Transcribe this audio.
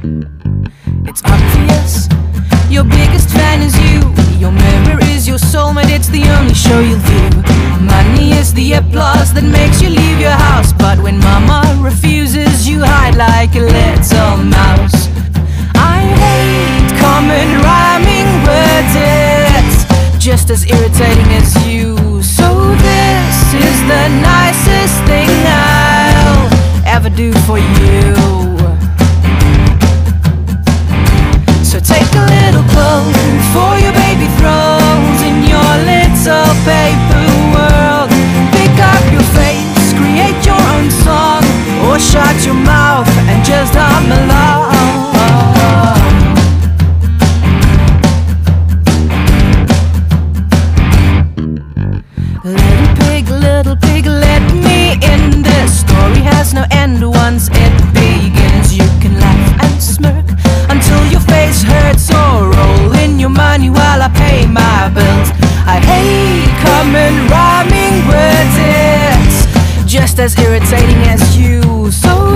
It's obvious, your biggest fan is you. Your mirror is your soulmate, it's the only show you'll view. Money is the applause that makes you leave your house, but when mama refuses, you hide like a little mouse. I hate common rhyming words, it's just as irritating as you. So this is the nicest thing I'll ever do for you. So take a little pull for your baby throws in your little paper world. Pick up your face, create your own song, or shut your mouth and just hum along. Little pig, let me in. This story has no end once it begins. You can laugh and smirk until your face hurts, or roll in your money while I pay my bills. I hate common rhyming words, it's just as irritating as you. So